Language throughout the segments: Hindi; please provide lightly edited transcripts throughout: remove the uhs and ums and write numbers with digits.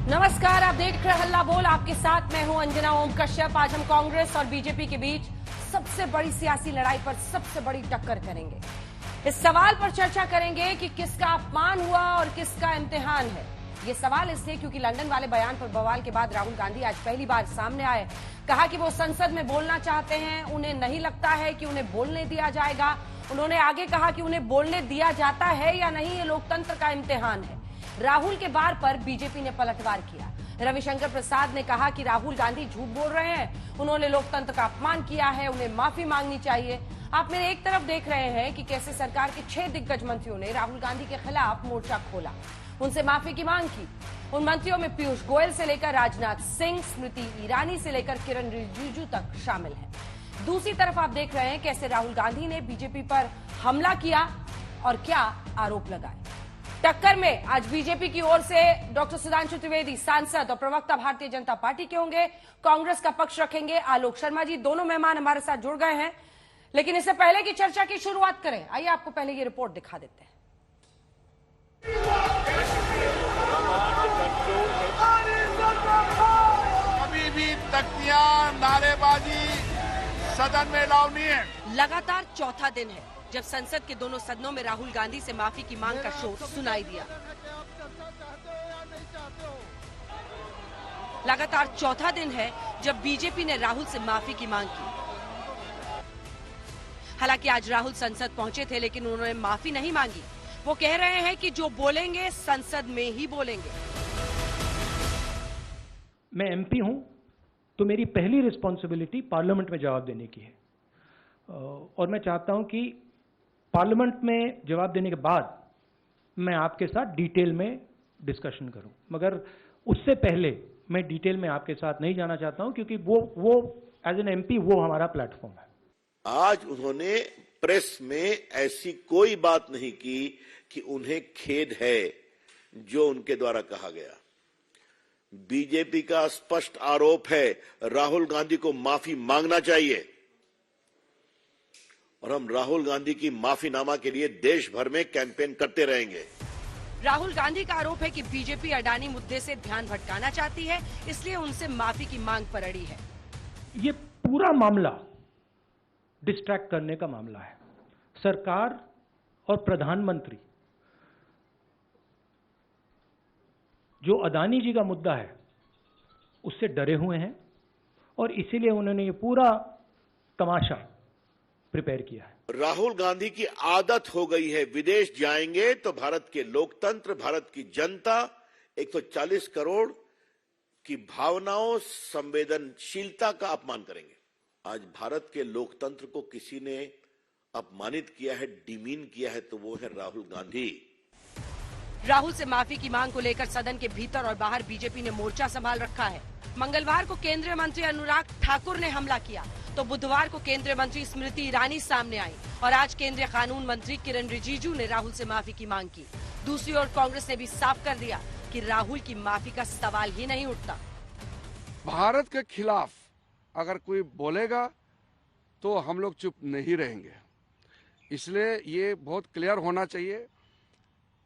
नमस्कार, आप देख रहे हल्ला बोल। आपके साथ मैं हूं अंजना ओम कश्यप। आज हम कांग्रेस और बीजेपी के बीच सबसे बड़ी सियासी लड़ाई पर सबसे बड़ी टक्कर करेंगे। इस सवाल पर चर्चा करेंगे कि किसका अपमान हुआ और किसका इम्तिहान है। ये सवाल इसलिए क्योंकि लंदन वाले बयान पर बवाल के बाद राहुल गांधी आज पहली बार सामने आए। कहा कि वो संसद में बोलना चाहते हैं, उन्हें नहीं लगता है कि उन्हें बोलने दिया जाएगा। उन्होंने आगे कहा कि उन्हें बोलने दिया जाता है या नहीं, ये लोकतंत्र का इम्तिहान है। राहुल के बार पर बीजेपी ने पलटवार किया। रविशंकर प्रसाद ने कहा कि राहुल गांधी झूठ बोल रहे हैं, उन्होंने लोकतंत्र का अपमान किया है, उन्हें माफी मांगनी चाहिए। आप मेरे एक तरफ देख रहे हैं कि कैसे सरकार के 6 दिग्गज मंत्रियों ने राहुल गांधी के खिलाफ मोर्चा खोला, उनसे माफी की मांग की। उन मंत्रियों में पीयूष गोयल से लेकर राजनाथ सिंह, स्मृति ईरानी से लेकर किरण रिजिजू तक शामिल है। दूसरी तरफ आप देख रहे हैं कैसे राहुल गांधी ने बीजेपी पर हमला किया और क्या आरोप लगाए। टक्कर में आज बीजेपी की ओर से डॉक्टर सुधांशु त्रिवेदी सांसद और प्रवक्ता भारतीय जनता पार्टी के होंगे। कांग्रेस का पक्ष रखेंगे आलोक शर्मा जी। दोनों मेहमान हमारे साथ जुड़ गए हैं, लेकिन इससे पहले की चर्चा की शुरुआत करें, आइए आपको पहले ये रिपोर्ट दिखा देते हैं। अभी भी तख्तियां, नारेबाजी सदन में अलाउ नहीं है। लगातार चौथा दिन है जब संसद के दोनों सदनों में राहुल गांधी से माफी की मांग का शोर सुनाई दिया। लगातार चौथा दिन है जब बीजेपी ने राहुल से माफी की मांग की। हालांकि आज राहुल संसद पहुंचे थे, लेकिन उन्होंने माफी नहीं मांगी। वो कह रहे हैं कि जो बोलेंगे संसद में ही बोलेंगे। मैं एमपी हूं, तो मेरी पहली रिस्पॉन्सिबिलिटी पार्लियामेंट में जवाब देने की है, और मैं चाहता हूं कि पार्लियामेंट में जवाब देने के बाद मैं आपके साथ डिटेल में डिस्कशन करूं। मगर उससे पहले मैं डिटेल में आपके साथ नहीं जाना चाहता हूं, क्योंकि वो एज एन एमपी वो हमारा प्लेटफॉर्म है। आज उन्होंने प्रेस में ऐसी कोई बात नहीं की कि उन्हें खेद है जो उनके द्वारा कहा गया। बीजेपी का स्पष्ट आरोप है, राहुल गांधी को माफी मांगना चाहिए, और हम राहुल गांधी की माफीनामा के लिए देश भर में कैंपेन करते रहेंगे। राहुल गांधी का आरोप है कि बीजेपी अडानी मुद्दे से ध्यान भटकाना चाहती है, इसलिए उनसे माफी की मांग पर अड़ी है। ये पूरा मामला डिस्ट्रैक्ट करने का मामला है। सरकार और प्रधानमंत्री जो अदानी जी का मुद्दा है उससे डरे हुए हैं, और इसीलिए उन्होंने ये पूरा तमाशा प्रिपेयर किया है। राहुल गांधी की आदत हो गई है, विदेश जाएंगे तो भारत के लोकतंत्र, भारत की जनता, 140 करोड़ की भावनाओं, संवेदनशीलता का अपमान करेंगे। आज भारत के लोकतंत्र को किसी ने अपमानित किया है, डिमीन किया है, तो वो है राहुल गांधी। राहुल से माफी की मांग को लेकर सदन के भीतर और बाहर बीजेपी ने मोर्चा संभाल रखा है। मंगलवार को केंद्रीय मंत्री अनुराग ठाकुर ने हमला किया, तो बुधवार को केंद्रीय मंत्री स्मृति ईरानी सामने आई, और आज केंद्रीय कानून मंत्री किरण रिजिजू ने राहुल से माफी की मांग की। दूसरी ओर कांग्रेस ने भी साफ कर दिया कि राहुल की माफी का सवाल ही नहीं उठता। भारत के खिलाफ अगर कोई बोलेगा तो हम लोग चुप नहीं रहेंगे। इसलिए ये बहुत क्लियर होना चाहिए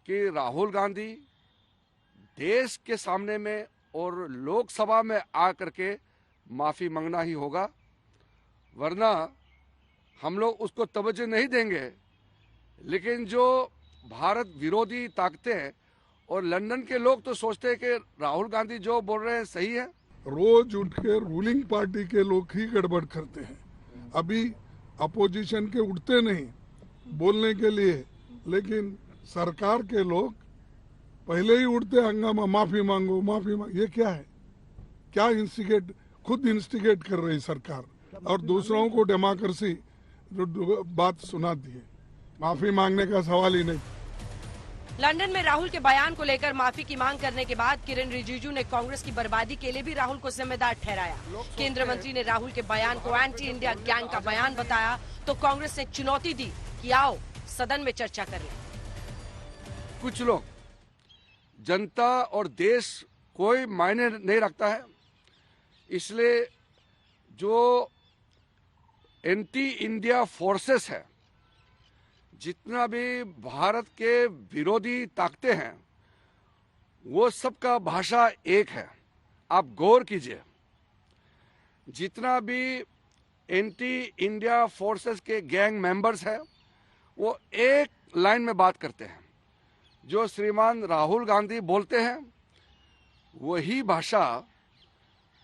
कि राहुल गांधी देश के सामने में और लोकसभा में आकर के माफी मांगना ही होगा, वरना हम लोग उसको तवज्जो नहीं देंगे। लेकिन जो भारत विरोधी ताकतें हैं और लंदन के लोग तो सोचते हैं कि राहुल गांधी जो बोल रहे हैं सही है। रोज उठ के रूलिंग पार्टी के लोग ही गड़बड़ करते हैं। अभी अपोजिशन के उठते नहीं बोलने के लिए, लेकिन सरकार के लोग पहले ही उठते हंगामा, माफी मांगो माफी मांगो। ये क्या है? क्या खुद इंस्टिगेट कर रही सरकार, और दूसरों को डेमोक्रेसी बात सुनाती है। माफी मांगने का सवाल ही नहीं। लंदन में राहुल के बयान को लेकर माफी की मांग करने के बाद किरण रिजिजू ने कांग्रेस की बर्बादी के लिए भी राहुल को जिम्मेदार ठहराया। केंद्रीय मंत्री ने राहुल के बयान को एंटी इंडिया गैंग का बयान बताया, तो कांग्रेस ने चुनौती दी कि आओ सदन में चर्चा कर लें। कुछ लोग जनता और देश कोई मायने नहीं रखता है, इसलिए जो एंटी इंडिया फोर्सेस है, जितना भी भारत के विरोधी ताकतें हैं, वो सबका भाषा एक है। आप गौर कीजिए, जितना भी एंटी इंडिया फोर्सेस के गैंग मेंबर्स हैं, वो एक लाइन में बात करते हैं। जो श्रीमान राहुल गांधी बोलते हैं वही भाषा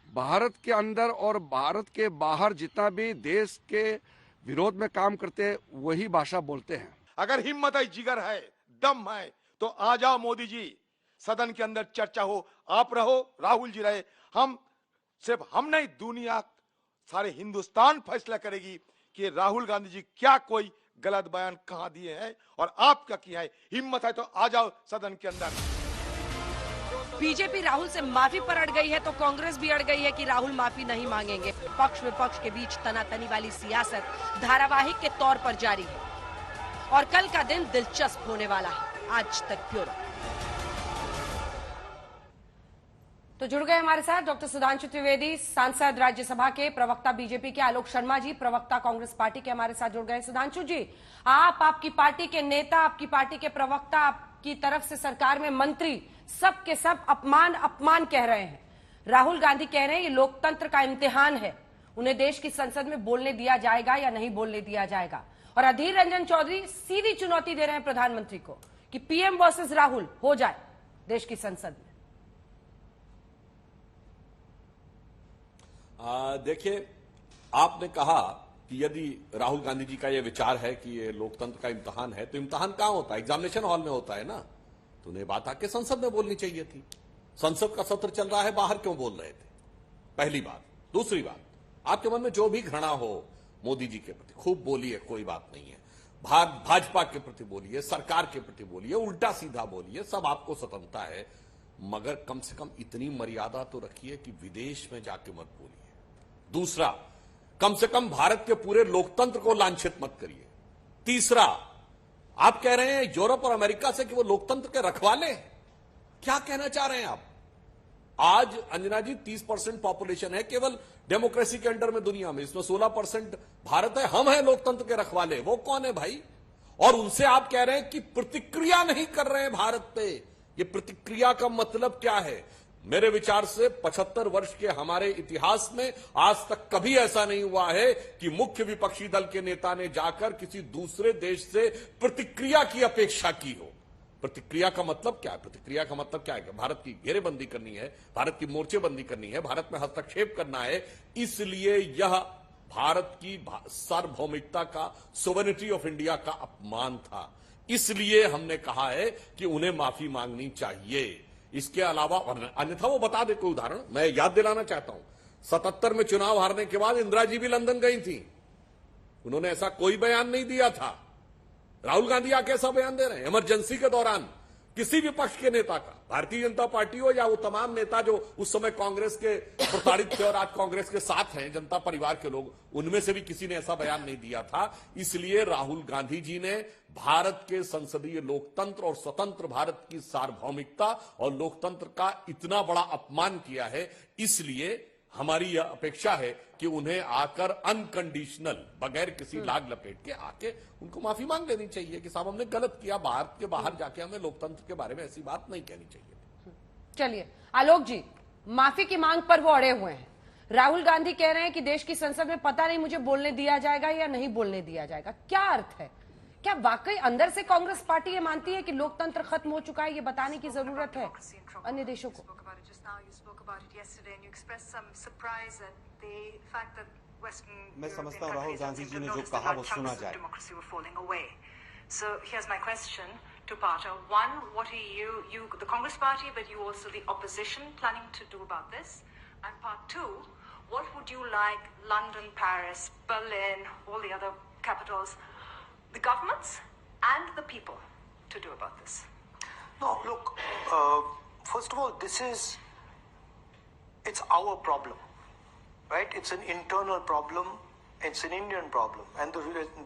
भारत के अंदर और भारत के बाहर जितना भी देश के विरोध में काम करते हैं वही भाषा बोलते हैं। अगर हिम्मत है, जिगर है, दम है तो आ जाओ मोदी जी, सदन के अंदर चर्चा हो। आप रहो, राहुल जी रहे, हम सिर्फ हम नहीं, दुनिया सारे हिंदुस्तान फैसला करेगी कि राहुल गांधी जी क्या कोई गलत बयान कहां दिए हैं और आप क्या किया है। हिम्मत है तो आ जाओ सदन के अंदर। बीजेपी राहुल से माफी पर अड़ गई है तो कांग्रेस भी अड़ गई है कि राहुल माफी नहीं मांगेंगे। पक्ष विपक्ष के बीच तनातनी वाली सियासत धारावाहिक के तौर पर जारी है और कल का दिन दिलचस्प होने वाला है। आज तक ब्यूरो। तो जुड़ गए हमारे साथ डॉक्टर सुधांशु त्रिवेदी, सांसद राज्यसभा के, प्रवक्ता बीजेपी के आलोक शर्मा जी, प्रवक्ता कांग्रेस पार्टी के हमारे साथ जुड़ गए। सुधांशु जी, आपकी पार्टी के नेता, आपकी पार्टी के प्रवक्ता, आपकी तरफ से सरकार में मंत्री सब के सब अपमान अपमान कह रहे हैं। राहुल गांधी कह रहे हैं ये लोकतंत्र का इम्तिहान है, उन्हें देश की संसद में बोलने दिया जाएगा या नहीं बोलने दिया जाएगा। और अधीर रंजन चौधरी सीधी चुनौती दे रहे हैं प्रधानमंत्री को कि पीएम वर्सेस राहुल हो जाए देश की संसद में। देखिए, आपने कहा कि यदि राहुल गांधी जी का यह विचार है कि ये लोकतंत्र का इम्तिहान है, तो इम्तिहान कहां होता है? एग्जामिनेशन हॉल में होता है ना। तो उन्हें बात आके संसद में बोलनी चाहिए थी। संसद का सत्र चल रहा है, बाहर क्यों बोल रहे थे? पहली बात। दूसरी बात, आपके मन में जो भी घृणा हो मोदी जी के प्रति, खूब बोलिए, कोई बात नहीं है। भाजपा के प्रति बोलिए, सरकार के प्रति बोलिए, उल्टा सीधा बोलिए, सब आपको स्वतंत्रता है, मगर कम से कम इतनी मर्यादा तो रखिए कि विदेश में जाके मत बोलिए। दूसरा, कम से कम भारत के पूरे लोकतंत्र को लांछित मत करिए। तीसरा, आप कह रहे हैं यूरोप और अमेरिका से कि वो लोकतंत्र के रखवाले हैं। क्या कहना चाह रहे हैं आप? आज अंजना जी 30% पॉपुलेशन है केवल डेमोक्रेसी के अंडर में दुनिया में, इसमें 16% भारत है। हम हैं लोकतंत्र के रखवाले, वो कौन है भाई? और उनसे आप कह रहे हैं कि प्रतिक्रिया नहीं कर रहे हैं भारत पे। ये प्रतिक्रिया का मतलब क्या है? मेरे विचार से 75 वर्ष के हमारे इतिहास में आज तक कभी ऐसा नहीं हुआ है कि मुख्य विपक्षी दल के नेता ने जाकर किसी दूसरे देश से प्रतिक्रिया की अपेक्षा की हो। प्रतिक्रिया का मतलब क्या है? प्रतिक्रिया का मतलब क्या है कि भारत की घेरेबंदी करनी है, भारत की मोर्चेबंदी करनी है, भारत में हस्तक्षेप करना है। इसलिए यह भारत की सार्वभौमिकता का, सोवरेनिटी ऑफ इंडिया का अपमान था। इसलिए हमने कहा है कि उन्हें माफी मांगनी चाहिए। इसके अलावा अन्यथा वो बता दे कोई उदाहरण। मैं याद दिलाना चाहता हूं, 77 में चुनाव हारने के बाद इंदिरा जी भी लंदन गई थी, उन्होंने ऐसा कोई बयान नहीं दिया था। राहुल गांधी आके ऐसा बयान दे रहे हैं इमरजेंसी के दौरान। किसी भी पक्ष के नेता का, भारतीय जनता पार्टी हो या वो तमाम नेता जो उस समय कांग्रेस के प्रताड़ित थे और आज कांग्रेस के साथ हैं, जनता परिवार के लोग, उनमें से भी किसी ने ऐसा बयान नहीं दिया था। इसलिए राहुल गांधी जी ने भारत के संसदीय लोकतंत्र और स्वतंत्र भारत की सार्वभौमिकता और लोकतंत्र का इतना बड़ा अपमान किया है। इसलिए हमारी यह अपेक्षा है कि उन्हें आकर अनकंडीशनल, बगैर किसी लाग लपेट के आके उनको माफी मांग लेनी चाहिए कि साहब हमने गलत किया, भारत के बाहर जाके हमें लोकतंत्र के बारे में ऐसी बात नहीं कहनी चाहिए। चलिए आलोक जी, माफी की मांग पर वो अड़े हुए हैं। राहुल गांधी कह रहे हैं कि देश की संसद में पता नहीं मुझे बोलने दिया जाएगा या नहीं बोलने दिया जाएगा। क्या अर्थ है? क्या वाकई अंदर से कांग्रेस पार्टी ये मानती है कि लोकतंत्र खत्म हो चुका है? ये बताने की जरूरत है अन्य देशों को। मैं समझता हूँ राहुल गांधी जी ने जो कहा वो सुना जाए। So here's my question to Pata. One, what are you, the Congress party, but you also the opposition, planning to do about this? And part two, what would you like London, Paris, Berlin, all the other capitals, the governments and the people to do about this? No, look, first of all, it's our problem, right? It's an internal problem. It's an Indian problem. And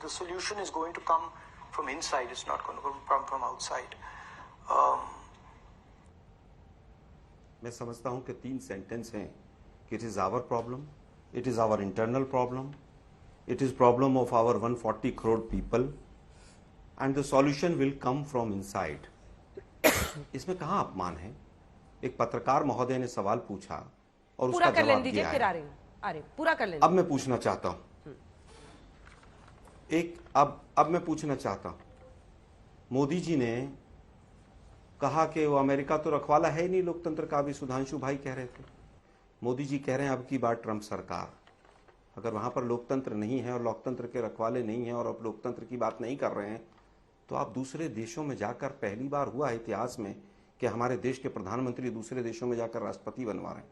the solution is going to come from inside. It's not going to come from outside. मैं समझता हूं कि 3 सेंटेंस हैं कि it is our problem, it is our internal problem, it is problem of our 140 crore people, and the solution will come from inside. इसमें कहाँ अपमान है? एक पत्रकार महोदय ने सवाल पूछा और पूरा उसका कर लेने जवाब दीजिए, दिया फिर है। आ रही हूं, पूरा कर लेने अब मैं पूछना चाहता हूं अब मैं पूछना चाहता हूं, मोदी जी ने कहा कि वो अमेरिका तो रखवाला है ही नहीं लोकतंत्र का, अभी सुधांशु भाई कह रहे थे। मोदी जी कह रहे हैं अब की बार ट्रंप सरकार, अगर वहां पर लोकतंत्र नहीं है और लोकतंत्र के रखवाले नहीं है और अब लोकतंत्र की बात नहीं कर रहे हैं, तो आप दूसरे देशों में जाकर, पहली बार हुआ है इतिहास में कि हमारे देश के प्रधानमंत्री दूसरे देशों में जाकर राष्ट्रपति बनवा रहे हैं।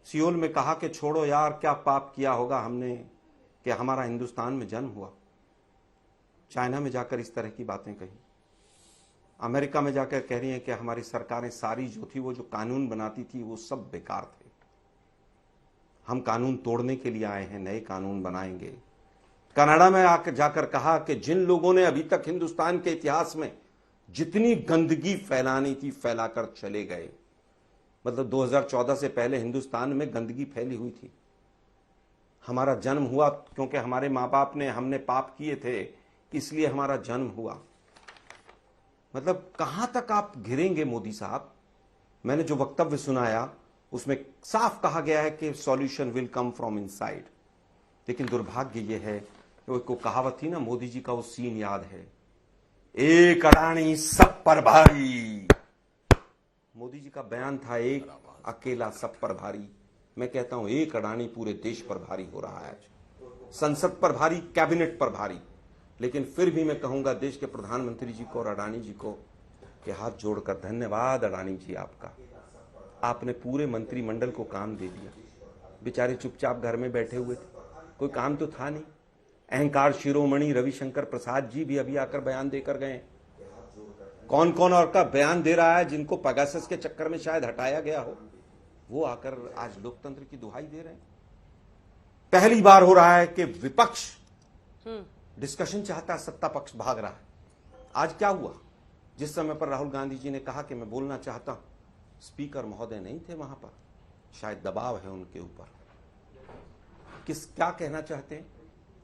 सियोल में कहा कि छोड़ो यार, क्या पाप किया होगा हमने कि हमारा हिंदुस्तान में जन्म हुआ। चाइना में जाकर इस तरह की बातें कही, अमेरिका में जाकर कह रही हैं कि हमारी सरकारें सारी जो थी, वो जो कानून बनाती थी वो सब बेकार थे, हम कानून तोड़ने के लिए आए हैं, नए कानून बनाएंगे। कनाडा में आकर जाकर कहा कि जिन लोगों ने अभी तक हिंदुस्तान के इतिहास में जितनी गंदगी फैलानी थी फैलाकर चले गए, मतलब 2014 से पहले हिंदुस्तान में गंदगी फैली हुई थी। हमारा जन्म हुआ क्योंकि हमारे माँ बाप ने, हमने पाप किए थे, इसलिए हमारा जन्म हुआ। मतलब कहां तक आप घिरेंगे मोदी साहब? मैंने जो वक्तव्य सुनाया उसमें साफ कहा गया है कि solution will come from inside, लेकिन दुर्भाग्य यह है कि वो कहावत थी ना, मोदी जी का वो सीन याद है, एक अडानी सब पर भारी। मोदी जी का बयान था एक अकेला सब पर भारी। मैं कहता हूं एक अडानी पूरे देश पर भारी हो रहा है, संसद पर भारी, कैबिनेट पर भारी। लेकिन फिर भी मैं कहूंगा देश के प्रधानमंत्री जी को और अडानी जी को कि हाथ जोड़कर धन्यवाद अडानी जी आपका, आपने पूरे मंत्रिमंडल को काम दे दिया। बेचारे चुपचाप घर में बैठे हुए थे, कोई काम तो था नहीं। अहंकार शिरोमणि रविशंकर प्रसाद जी भी अभी आकर बयान देकर गए। कौन कौन और का बयान दे रहा है, जिनको पेगासस के चक्कर में शायद हटाया गया हो, वो आकर आज लोकतंत्र की दुहाई दे रहे हैं। पहली बार हो रहा है कि विपक्ष डिस्कशन चाहता है, सत्ता पक्ष भाग रहा है। आज क्या हुआ? जिस समय पर राहुल गांधी जी ने कहा कि मैं बोलना चाहता हूं, स्पीकर महोदय नहीं थे वहां पर, शायद दबाव है उनके ऊपर। क्या कहना चाहते हैं?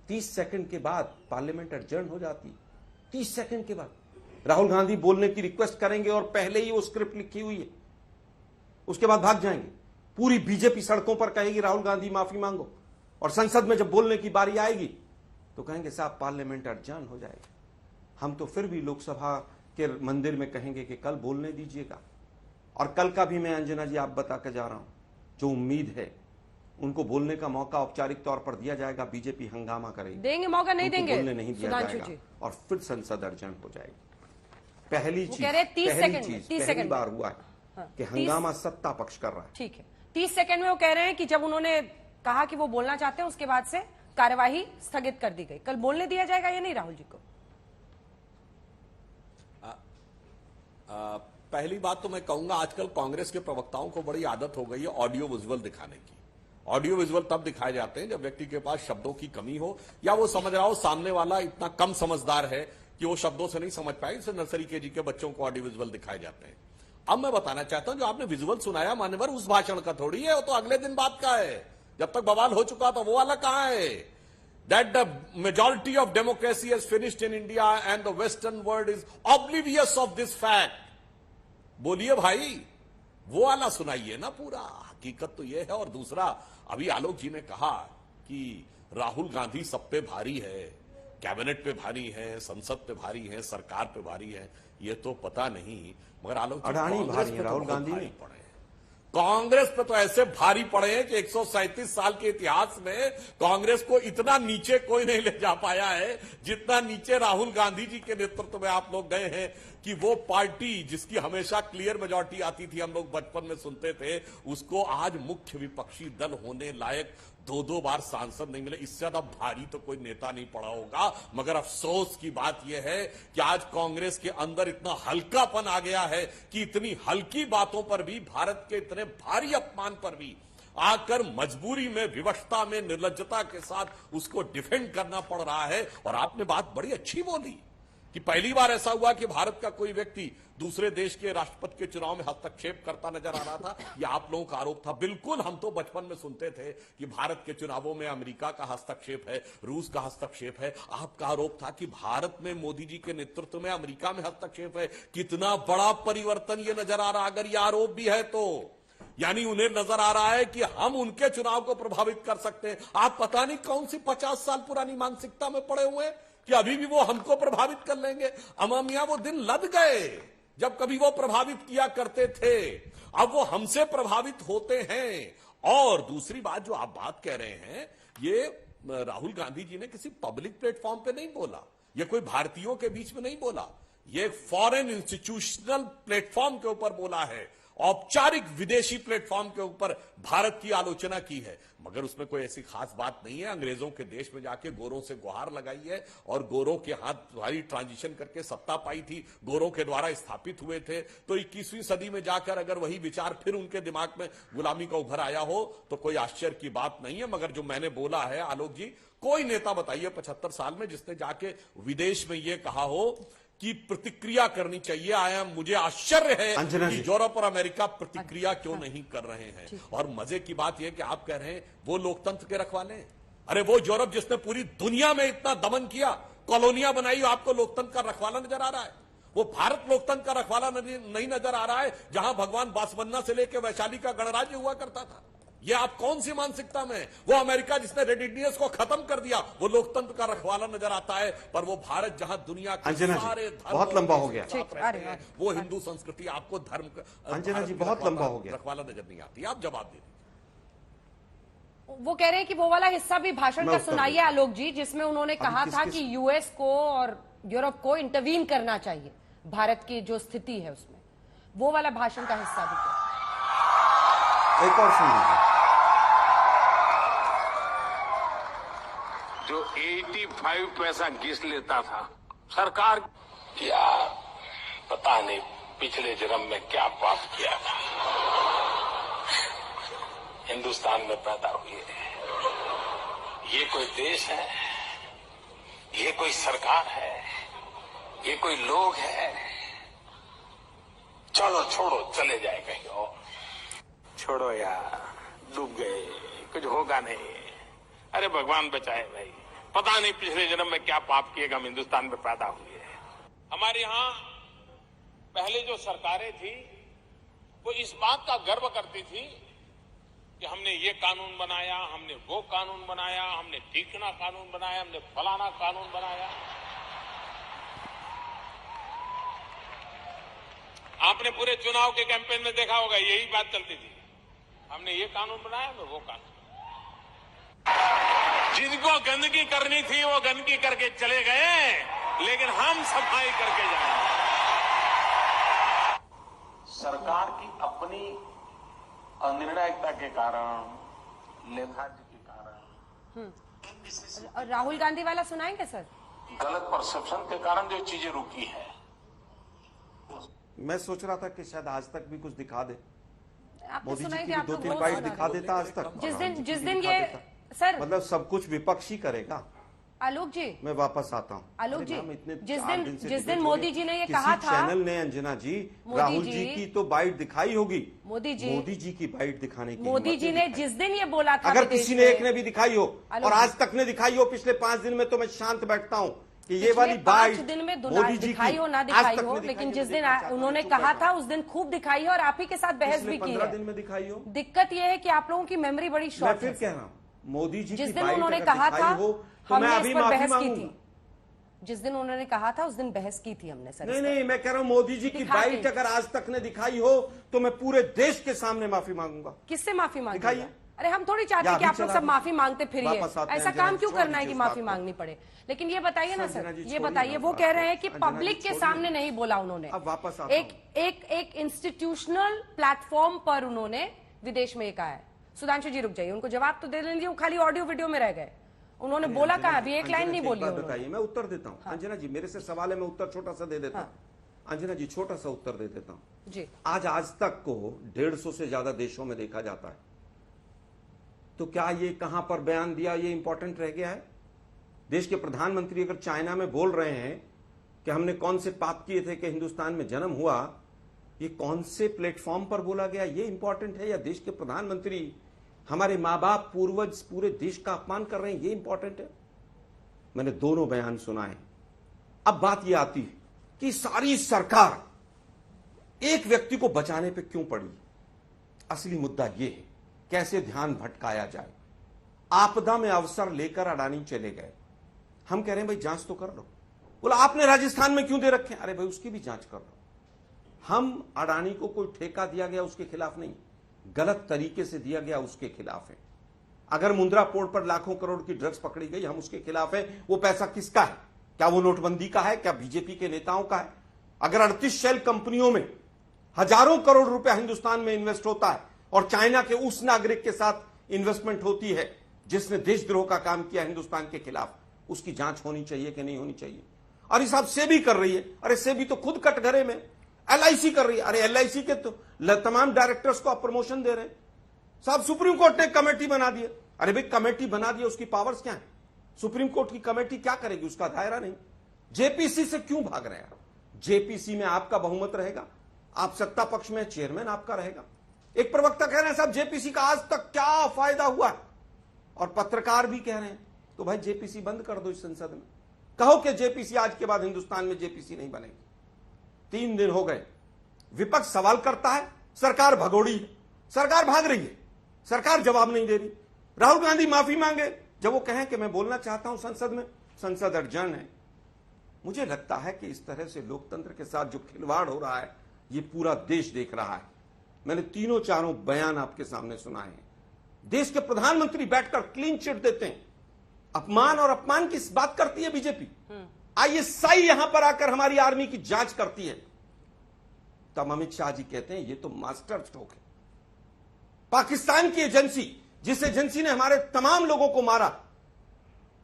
30 सेकंड के बाद पार्लियामेंट एडजर्न हो जाती। 30 सेकंड के बाद राहुल गांधी बोलने की रिक्वेस्ट करेंगे और पहले ही वो स्क्रिप्ट लिखी हुई है, उसके बाद भाग जाएंगे। पूरी बीजेपी सड़कों पर कहेगी राहुल गांधी माफी मांगो, और संसद में जब बोलने की बारी आएगी तो कहेंगे साहब पार्लियामेंट एडजर्न हो जाएगा। हम तो फिर भी लोकसभा के मंदिर में कहेंगे कि कल बोलने दीजिएगा। और कल का भी मैं अंजना जी आप बता के जा रहा हूं, जो उम्मीद है उनको बोलने का मौका औपचारिक तौर पर दिया जाएगा। बीजेपी हंगामा करेगी, देंगे मौका, नहीं देंगे, बोलने नहीं दिया जाएगा और फिर संसद एडजर्न हो जाएगी। पहली चीज पहली बार हुआ है कि हंगामा सत्ता पक्ष कर रहा है। ठीक है, 30 सेकंड में वो कह रहे हैं कि जब उन्होंने कहा कि वो बोलना चाहते हैं, उसके बाद से कार्यवाही स्थगित कर दी गई। कल बोलने दिया जाएगा या नहीं राहुल जी को? पहली बात तो मैं कहूंगा आजकल कांग्रेस के प्रवक्ताओं को बड़ी आदत हो गई है ऑडियो विजुअल दिखाने की। ऑडियो विजुअल तब दिखाए जाते हैं जब व्यक्ति के पास शब्दों की कमी हो, या वो समझ रहा हो सामने वाला इतना कम समझदार है कि वो शब्दों से नहीं समझ पाए। इससे नर्सरी केजी के बच्चों को ऑडियो विजुअल दिखाए जाते हैं। अब मैं बताना चाहता हूं, जो आपने विजुअल सुनाया मान्यवर, उस भाषण का थोड़ी है, वो तो अगले दिन बात का है, जब तक बवाल हो चुका था। वो वाला कहां है? That the majority of democracy has finished in India and the Western world is oblivious of this fact. बोलिए भाई, वो वाला सुनाइए ना पूरा। हकीकत तो ये है। और दूसरा, अभी आलोक जी ने कहा कि राहुल गांधी सब पे भारी है, कैबिनेट पे भारी है, संसद पे भारी है, सरकार पे भारी है। ये तो पता नहीं, मगर आलोक जी कांग्रेस पे राहुल गांधी नहीं पड़े। कांग्रेस पे तो ऐसे भारी पड़े हैं कि 137 साल के इतिहास में कांग्रेस को इतना नीचे कोई नहीं ले जा पाया है जितना नीचे राहुल गांधी जी के नेतृत्व में आप लोग गए हैं। कि वो पार्टी जिसकी हमेशा क्लियर मेजॉरिटी आती थी, हम लोग बचपन में सुनते थे, उसको आज मुख्य विपक्षी दल होने लायक 2-2 बार सांसद नहीं मिले। इससे ज्यादा भारी तो कोई नेता नहीं पड़ा होगा। मगर अफसोस की बात यह है कि आज कांग्रेस के अंदर इतना हल्कापन आ गया है कि इतनी हल्की बातों पर भी, भारत के इतने भारी अपमान पर भी आकर मजबूरी में, विवशता में, निर्लज्जता के साथ उसको डिफेंड करना पड़ रहा है। और आपने बात बड़ी अच्छी बोली कि पहली बार ऐसा हुआ कि भारत का कोई व्यक्ति दूसरे देश के राष्ट्रपति के चुनाव में हस्तक्षेप करता नजर आ रहा था? यह आप लोगों का आरोप था। बिल्कुल, हम तो बचपन में सुनते थे कि भारत के चुनावों में अमेरिका का हस्तक्षेप है, रूस का हस्तक्षेप है। आपका आरोप था कि भारत में मोदी जी के नेतृत्व में अमेरिका में हस्तक्षेप है। कितना बड़ा परिवर्तन ये नजर आ रहा, अगर ये आरोप भी है तो। यानी उन्हें नजर आ रहा है कि हम उनके चुनाव को प्रभावित कर सकते हैं। आप पता नहीं कौन सी 50 साल पुरानी मानसिकता में पड़े हुए हैं कि अभी भी वो हमको प्रभावित कर लेंगे। अमामिया, वो दिन लद गए जब कभी वो प्रभावित किया करते थे। अब वो हमसे प्रभावित होते हैं। और दूसरी बात जो आप बात कह रहे हैं, ये राहुल गांधी जी ने किसी पब्लिक प्लेटफॉर्म पे नहीं बोला, ये कोई भारतीयों के बीच में नहीं बोला, ये फॉरेन इंस्टीट्यूशनल प्लेटफॉर्म के ऊपर बोला है, औपचारिक विदेशी प्लेटफॉर्म के ऊपर भारत की आलोचना की है। मगर उसमें कोई ऐसी खास बात नहीं है। अंग्रेजों के देश में जाके गोरों से गुहार लगाई है और गोरों के हाथ भारी ट्रांजिशन करके सत्ता पाई थी, गोरों के द्वारा स्थापित हुए थे। तो 21वीं सदी में जाकर अगर वही विचार फिर उनके दिमाग में गुलामी का उभर आया हो तो कोई आश्चर्य की बात नहीं है। मगर जो मैंने बोला है, आलोक जी, कोई नेता बताइए 75 साल में जिसने जाके विदेश में यह कहा हो कि प्रतिक्रिया करनी चाहिए। मुझे आश्चर्य है कि यूरोप और अमेरिका प्रतिक्रिया क्यों नहीं कर रहे हैं। और मजे की बात यह कि आप कह रहे हैं वो लोकतंत्र के रखवाले हैं। अरे वो यूरोप जिसने पूरी दुनिया में इतना दमन किया, कॉलोनियां बनाई, आपको लोकतंत्र का रखवाला नजर आ रहा है। वो भारत लोकतंत्र का रखवाला नहीं नजर आ रहा है, जहां भगवान बासवन्ना से लेकर वैशाली का गणराज्य हुआ करता था। ये आप कौन सी मानसिकता में? वो अमेरिका जिसने रेड इंडियंस को खत्म कर दिया, वो लोकतंत्र का रखवाला नजर आता है। पर वो भारत जहां दुनिया के सारे धर्म बहुत लंबा हो गया, वो हिंदू संस्कृति आपको धर्म अंजना जी बहुत लंबा हो गया, रखवाला नजर नहीं आती। आप जवाब दे। वो कह रहे हैं कि वो वाला हिस्सा भी भाषण का सुनाइए आलोक जी, जिसमें उन्होंने कहा था कि यूएस को और यूरोप को इंटरवीन करना चाहिए भारत की जो स्थिति है उसमें। वो वाला भाषण का हिस्सा भी क्या? एक और सुन लीजिए। जो 85 पैसा घिस लेता था सरकार, क्या पता नहीं पिछले जन्म में क्या पाप किया था, हिंदुस्तान में पैदा हुए। ये कोई देश है, ये कोई सरकार है, ये कोई लोग है? चलो छोड़ो, चले जाए कहीं और। छोड़ो यार, डूब गए, कुछ होगा नहीं। अरे भगवान बचाए भाई, पता नहीं पिछले जन्म में क्या पाप किए हम हिंदुस्तान में पैदा हुए। हमारे यहाँ पहले जो सरकारें थी वो इस बात का गर्व करती थी कि हमने ये कानून बनाया, हमने वो कानून बनाया, हमने ठीकना कानून बनाया, हमने फलाना कानून बनाया। आपने पूरे चुनाव के कैंपेन में देखा होगा, यही बात चलती थी, हमने ये कानून बनाया, हमने वो कानून। जिनको गंदगी करनी थी वो गंदगी करके चले गए, लेकिन हम सफाई करके जाएंगे। सरकार की अपनी अनिर्णायकता के कारण, लेथार्जी के कारण, राहुल गांधी वाला सुनाएंगे सर? गलत परसेप्शन के कारण जो चीजें रुकी है। मैं सोच रहा था कि शायद आज तक भी कुछ दिखा दे, मोदी जी की आप 2-3 बाइट दिखा देता आज तक। जिस दिन ये सर, मतलब सब कुछ विपक्षी करेगा। आलोक जी, मैं वापस आता हूँ। आलोक जी, जिस दिन मोदी जी ने ये कहा था, चैनल ने अंजना जी राहुल जी की तो बाइट दिखाई होगी, मोदी जी की बाइट दिखाने की मोदी जी ने जिस दिन ये बोला था, अगर किसी ने एक ने भी दिखाई हो और आज तक ने दिखाई हो पिछले 5 दिन में, तो मैं शांत बैठता हूँ कि ये वाली बाइट 5 दिन में दिखाई हो ना दिखाई हो, लेकिन जिस दिन उन्होंने कहा था उस दिन खूब दिखाई है और आप ही के साथ बहस भी की 15 दिन में दिखाई हो। दिक्कत यह है कि आप लोगों की मेमोरी बड़ी शॉर्ट है। मैं फिर कह रहा हूँ, मोदी जी जिस दिन उन्होंने कहा था हमने इस पर बहस की थी, जिस दिन उन्होंने कहा था उस दिन बहस की थी हमने सर। नहीं, मैं कह रहा हूँ मोदी जी की बाइट अगर आज तक ने दिखाई हो तो मैं पूरे देश के सामने माफी मांगूंगा। किससे माफी मांगेंगे? अरे हम थोड़ी चाहते कि आप लोग सब माफी मांगते फिरिए, ऐसा काम क्यों करना है कि माफी मांगनी पड़े। लेकिन ये बताइए ना सर, ये बताइए, वो कह रहे हैं कि पब्लिक के सामने नहीं बोला उन्होंने, एक इंस्टीट्यूशनल प्लेटफॉर्म पर उन्होंने विदेश में कहा है। सुधांशु जी रुक जाइए, उनको जवाब तो दे लीजिए, वो खाली ऑडियो वीडियो में रह गए। उन्होंने बोला कहा, अभी एक लाइन नहीं बोली। बताइए, मैं उत्तर देता हूँ। अंजना जी मेरे से सवाल है, मैं उत्तर छोटा सा दे देता हूँ। अंजना जी छोटा सा उत्तर दे देता हूँ जी। आज तक को 150 से ज्यादा देशों में देखा जाता है, तो क्या ये कहां पर बयान दिया ये इंपॉर्टेंट रह गया है? देश के प्रधानमंत्री अगर चाइना में बोल रहे हैं कि हमने कौन से पाप किए थे कि हिंदुस्तान में जन्म हुआ, ये कौन से प्लेटफॉर्म पर बोला गया, ये इंपॉर्टेंट है, या देश के प्रधानमंत्री हमारे माँ बाप पूर्वज पूरे देश का अपमान कर रहे हैं, ये इंपॉर्टेंट है? मैंने दोनों बयान सुनाए। अब बात यह आती है कि सारी सरकार एक व्यक्ति को बचाने पे क्यों पड़ी। असली मुद्दा यह है कैसे ध्यान भटकाया जाए। आपदा में अवसर लेकर अडानी चले गए। हम कह रहे हैं भाई जांच तो कर लो। बोला आपने राजस्थान में क्यों दे रखे? अरे भाई उसकी भी जांच कर लो। हम अडानी को कोई ठेका दिया गया उसके खिलाफ नहीं, गलत तरीके से दिया गया उसके खिलाफ है। अगर मुंद्रा पोर्ट पर लाखों करोड़ की ड्रग्स पकड़ी गई, हम उसके खिलाफ है। वो पैसा किसका है? क्या वो नोटबंदी का है? क्या बीजेपी के नेताओं का है? अगर 38 शेल कंपनियों में हजारों करोड़ रुपया हिंदुस्तान में इन्वेस्ट होता है और चाइना के उस नागरिक के साथ इन्वेस्टमेंट होती है जिसने देशद्रोह का काम किया हिंदुस्तान के खिलाफ, उसकी जांच होनी चाहिए कि नहीं होनी चाहिए? और इस साहब सेबी कर रही है। अरे सेबी तो खुद कटघरे में, एलआईसी कर रही है। अरे एलआईसी के तो तमाम डायरेक्टर्स को आप प्रमोशन दे रहे हैं। साहब सुप्रीम कोर्ट ने कमेटी बना दी। अरे भाई कमेटी बना दी, उसकी पावर्स क्या है? सुप्रीम कोर्ट की कमेटी क्या करेगी? उसका दायरा नहीं। जेपीसी से क्यों भाग रहे हैं? जेपीसी में आपका बहुमत रहेगा, आप सत्ता पक्ष में, चेयरमैन आपका रहेगा। एक प्रवक्ता कह रहे हैं साहब जेपीसी का आज तक क्या फायदा हुआ, और पत्रकार भी कह रहे हैं तो भाई जेपीसी बंद कर दो इस संसद में। कहो कि जेपीसी आज के बाद हिंदुस्तान में जेपीसी नहीं बनेगी। 3 दिन हो गए, विपक्ष सवाल करता है, सरकार भगोड़ी है, सरकार भाग रही है, सरकार जवाब नहीं दे रही। राहुल गांधी माफी मांगे जब वो कहें कि मैं बोलना चाहता हूं संसद में, संसद अड़जन है। मुझे लगता है कि इस तरह से लोकतंत्र के साथ जो खिलवाड़ हो रहा है ये पूरा देश देख रहा है। मैंने तीनों चारों बयान आपके सामने सुनाए हैं। देश के प्रधानमंत्री बैठकर क्लीन चिट देते हैं। अपमान और अपमान की बात करती है बीजेपी। आईएसआई यहां पर आकर हमारी आर्मी की जांच करती है। तब अमित शाह जी कहते हैं ये तो मास्टर स्ट्रोक है। पाकिस्तान की एजेंसी, जिस एजेंसी ने हमारे तमाम लोगों को मारा,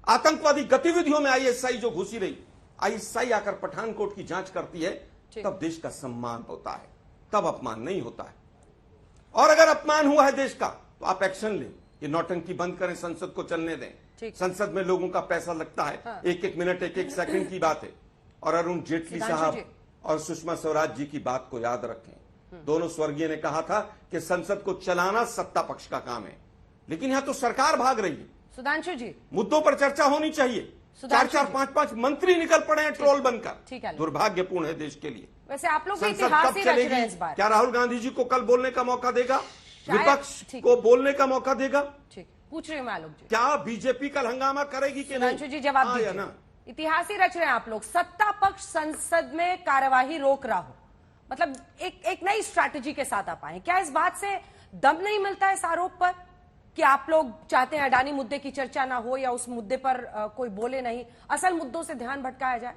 आतंकवादी गतिविधियों में आईएसआई जो घुसी रही, आईएसआई आकर पठानकोट की जांच करती है, तब देश का सम्मान होता है, तब अपमान नहीं होता है। और अगर अपमान हुआ है देश का तो आप एक्शन लें, ये नौटंकी बंद करें, संसद को चलने दें। संसद में लोगों का पैसा लगता है। हाँ। एक मिनट, एक सेकंड की बात है। और अरुण जेटली साहब और सुषमा स्वराज जी की बात को याद रखें। दोनों स्वर्गीय ने कहा था कि संसद को चलाना सत्ता पक्ष का काम है, लेकिन यहां तो सरकार भाग रही है। सुधांशु जी, मुद्दों पर चर्चा होनी चाहिए। 4-4, 5-5 मंत्री निकल पड़े हैं ट्रोल बनकर। दुर्भाग्यपूर्ण है देश के लिए। वैसे आप लोग इतिहास ही रच रहे हैं इस बार। क्या राहुल गांधी जी को कल बोलने का मौका देगा? विपक्ष को बोलने का मौका देगा? ठीक, पूछ रही हूँ मैं आलोक जी। क्या बीजेपी कल हंगामा करेगी कि नहीं? जी जवाब दीजिए ना। इतिहास ही रच रहे हैं आप लोग। सत्ता पक्ष संसद में कार्यवाही रोक रहा हो, मतलब एक नई स्ट्रैटेजी के साथ आप आए। क्या इस बात से दम नहीं मिलता है इस आरोप पर कि आप लोग चाहते हैं अडानी मुद्दे की चर्चा ना हो या उस मुद्दे पर कोई बोले नहीं, असल मुद्दों से ध्यान भटकाया जाए?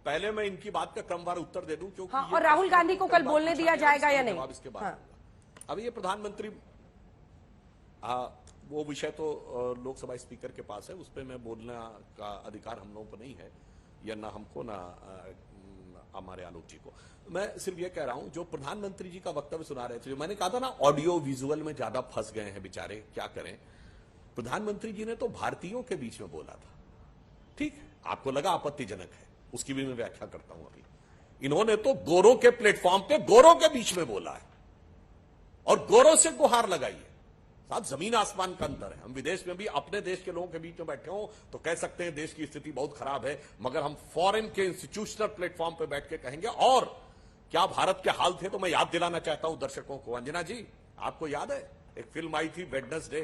पहले मैं इनकी बात का क्रमवार उत्तर दे दूं, क्योंकि हाँ, और राहुल गांधी को कल बोलने दिया जाएगा या नहीं? इसके बाद अभी ये प्रधानमंत्री, वो विषय तो लोकसभा स्पीकर के पास है, उस पर मैं बोलने का अधिकार हम लोगों को नहीं है, या ना हमको ना हमारे आलोक जी को। मैं सिर्फ ये कह रहा हूं, जो प्रधानमंत्री जी का वक्तव्य सुना रहे थे, जो मैंने कहा था ना ऑडियो विजुअल में ज्यादा फंस गए हैं बेचारे, क्या करें। प्रधानमंत्री जी ने तो भारतीयों के बीच में बोला था, ठीक है, आपको लगा आपत्तिजनक है, उसकी भी मैं व्याख्या करता हूं अभी। इन्होंने तो गोरों के प्लेटफॉर्म पे गोरों के बीच में बोला है और गोरों से गुहार लगाई है। साहब जमीन आसमान का अंतर है। हम विदेश में भी अपने देश के लोगों के बीच में बैठे हो तो कह सकते हैं देश की स्थिति बहुत खराब है, मगर हम फॉरेन के इंस्टीट्यूशनल प्लेटफॉर्म पे बैठ के कहेंगे और क्या भारत के हाल थे। तो मैं याद दिलाना चाहता हूं दर्शकों को, अंजना जी आपको याद है एक फिल्म आई थी वेडनेसडे,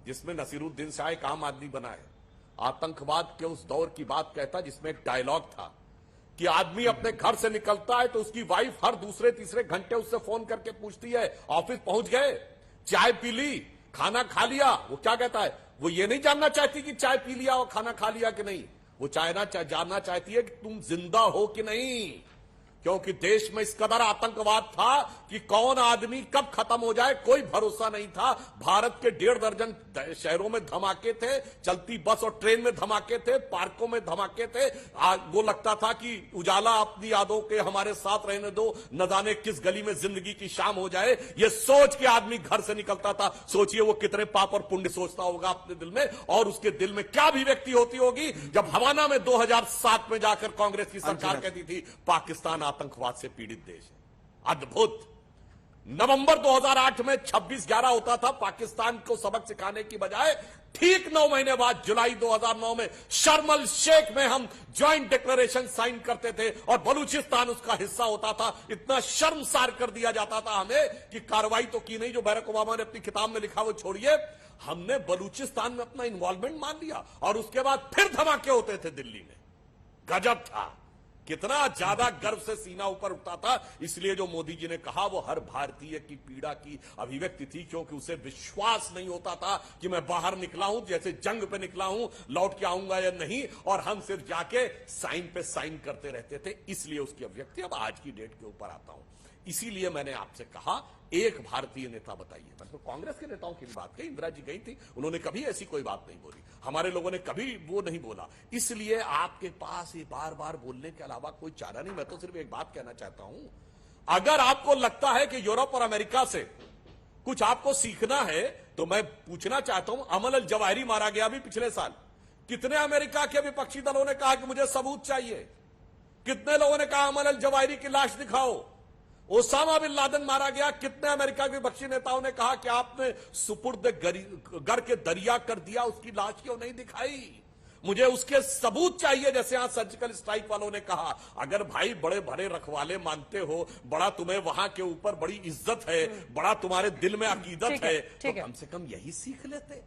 जिसमें नसीरुद्दीन शाह एक आम आदमी बना है, आतंकवाद के उस दौर की बात कहता, जिसमें एक डायलॉग था कि आदमी अपने घर से निकलता है तो उसकी वाइफ हर दूसरे तीसरे घंटे उससे फोन करके पूछती है ऑफिस पहुंच गए, चाय पी ली, खाना खा लिया। वो क्या कहता है, वो ये नहीं जानना चाहती कि चाय पी लिया और खाना खा लिया कि नहीं, वो जानना चाहती है कि तुम जिंदा हो कि नहीं, क्योंकि देश में इस कदर आतंकवाद था कि कौन आदमी कब खत्म हो जाए कोई भरोसा नहीं था। भारत के 1.5 दर्जन शहरों में धमाके थे, चलती बस और ट्रेन में धमाके थे, पार्कों में धमाके थे। वो लगता था कि उजाला अपनी यादों के हमारे साथ रहने दो, न जाने किस गली में जिंदगी की शाम हो जाए। ये सोच के आदमी घर से निकलता था। सोचिए वो कितने पाप और पुण्य सोचता होगा अपने दिल में, और उसके दिल में क्या अभिव्यक्ति होती होगी जब हवाना में 2007 में जाकर कांग्रेस की सरकार कहती थी पाकिस्तान आतंकवाद से पीड़ित देश है। अद्भुत। नवंबर 2008 में 26/11 होता था, पाकिस्तान को सबक सिखाने की बजाय ठीक 9 महीने बाद जुलाई 2009 में शर्म अल शेख में हम ज्वाइंट डिक्लेरेशन साइन करते थे और बलूचिस्तान उसका हिस्सा होता था। इतना शर्मसार कर दिया जाता था हमें कि कार्रवाई तो की नहीं, जो बराक ओबामा ने अपनी किताब में लिखा वो छोड़िए, हमने बलूचिस्तान में अपना इन्वॉल्वमेंट मान लिया और उसके बाद फिर धमाके होते थे दिल्ली में। गजब था, कितना ज्यादा गर्व से सीना ऊपर उठता था। इसलिए जो मोदी जी ने कहा वो हर भारतीय की पीड़ा की अभिव्यक्ति थी, क्योंकि उसे विश्वास नहीं होता था कि मैं बाहर निकला हूं, जैसे जंग पे निकला हूं, लौट के आऊंगा या नहीं, और हम सिर्फ जाके साइन पे साइन करते रहते थे। इसलिए उसकी अभिव्यक्ति। अब आज की डेट के ऊपर आता हूं। इसीलिए मैंने आपसे कहा एक भारतीय नेता बताइए। मैंने तो कांग्रेस के नेताओं की भी बात कही, इंदिरा जी गई थी, उन्होंने कभी ऐसी कोई बात नहीं बोली, हमारे लोगों ने कभी वो नहीं बोला। इसलिए आपके पास ये बार बार बोलने के अलावा कोई चारा नहीं। मैं तो सिर्फ एक बात कहना चाहता हूं, अगर आपको लगता है कि यूरोप और अमेरिका से कुछ आपको सीखना है तो मैं पूछना चाहता हूं, अमल अल जवाहिरी मारा गया अभी पिछले साल, कितने अमेरिका के विपक्षी दलों ने कहा कि मुझे सबूत चाहिए? कितने लोगों ने कहा अमल अल जवाहिरी की लाश दिखाओ? ओसामा बिन लादेन मारा गया, कितने अमेरिका के विपक्षी नेताओं ने कहा कि आपने सुपुर्द गर के दरिया कर दिया, उसकी लाश क्यों नहीं दिखाई? मुझे उसके सबूत चाहिए। जैसे आज सर्जिकल स्ट्राइक वालों ने कहा, अगर भाई बड़े बड़े रखवाले मानते हो, बड़ा तुम्हें वहां के ऊपर बड़ी इज्जत है, बड़ा तुम्हारे दिल में अकीदत है, तो कम से कम यही सीख लेते।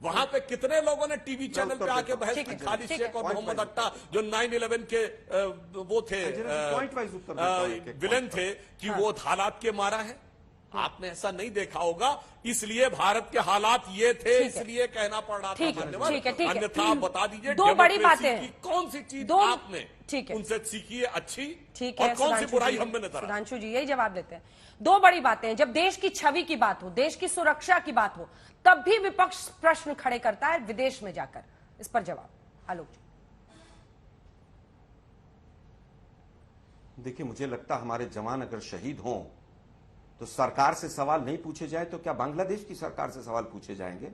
वहां पे कितने लोगों ने टीवी चैनल पे आके बहस की, खालिद शेख और मोहम्मद अट्टा जो 9/11 के वो थे विलेन थे, कि वो हालात के मारा है। आपने ऐसा नहीं देखा होगा, इसलिए भारत के हालात ये थे, इसलिए कहना पड़ रहा था। धन्यवाद। अन्यथा आप बता दीजिए दो बड़ी बातें की कौन सी चीज आपने उनसे सीखी है अच्छी, और कौन सी बुराई हम में नजर? सुधांशु जी यही जवाब देते हैं। दो बड़ी बातें हैं, जब देश की छवि की बात हो, देश की सुरक्षा की बात हो, तब भी विपक्ष प्रश्न खड़े करता है विदेश में जाकर। इस पर जवाब आलोक जी। देखिए, मुझे लगता हमारे जवान अगर शहीद हों तो सरकार से सवाल नहीं पूछे जाए तो क्या बांग्लादेश की सरकार से सवाल पूछे जाएंगे?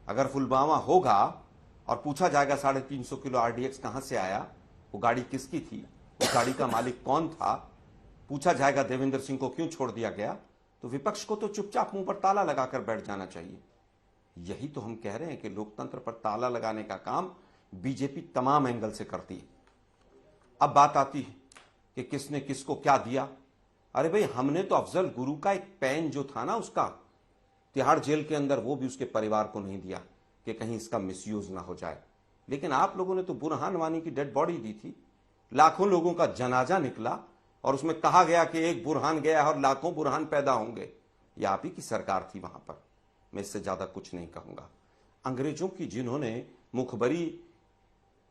अगर पुलवामा होगा और पूछा जाएगा 350 किलो RDX कहां से आया, वो गाड़ी किसकी थी, उस गाड़ी का मालिक कौन था, पूछा जाएगा देवेंद्र सिंह को क्यों छोड़ दिया गया, तो विपक्ष को तो चुपचाप मुंह पर ताला लगाकर बैठ जाना चाहिए। यही तो हम कह रहे हैं कि लोकतंत्र पर ताला लगाने का काम बीजेपी तमाम एंगल से करती है। अब बात आती है कि किसने किसको क्या दिया। अरे भाई, हमने तो अफजल गुरु का एक पेन जो था ना, उसका तिहाड़ जेल के अंदर, वो भी उसके परिवार को नहीं दिया कि कहीं इसका मिसयूज ना हो जाए। लेकिन आप लोगों ने तो बुरहान वानी की डेड बॉडी दी थी, लाखों लोगों का जनाजा निकला और उसमें कहा गया कि एक बुरहान गया और लाखों बुरहान पैदा होंगे। यह आप ही की सरकार थी वहां पर, मैं इससे ज्यादा कुछ नहीं कहूंगा। अंग्रेजों की जिन्होंने मुखबरी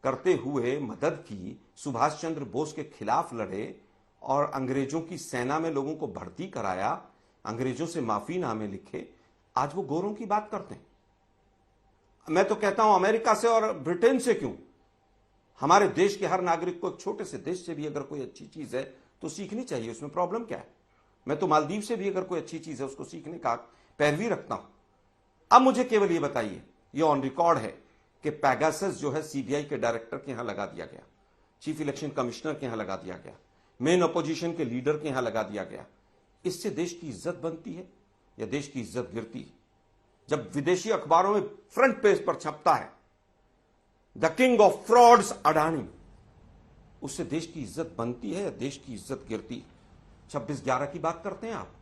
करते हुए मदद की, सुभाष चंद्र बोस के खिलाफ लड़े और अंग्रेजों की सेना में लोगों को भर्ती कराया, अंग्रेजों से माफीनामे लिखे, आज वो गोरों की बात करते हैं। मैं तो कहता हूं अमेरिका से और ब्रिटेन से क्यों, हमारे देश के हर नागरिक को एक छोटे से देश से भी अगर कोई अच्छी चीज है तो सीखनी चाहिए, उसमें प्रॉब्लम क्या है? मैं तो मालदीव से भी अगर कोई अच्छी चीज है उसको सीखने का पैरवी रखता हूं। अब मुझे केवल ये बताइए, ये ऑन रिकॉर्ड है कि पैगासस जो है सीबीआई के डायरेक्टर के यहां लगा दिया गया, चीफ इलेक्शन कमिश्नर के यहां लगा दिया गया, मेन अपोजिशन के लीडर के यहां लगा दिया गया। इससे देश की इज्जत बनती है या देश की इज्जत गिरती है? जब विदेशी अखबारों में फ्रंट पेज पर छपता है the king of frauds Adani, उससे देश की इज्जत बनती है या देश की इज्जत गिरती है? 26/11 की बात करते हैं आप।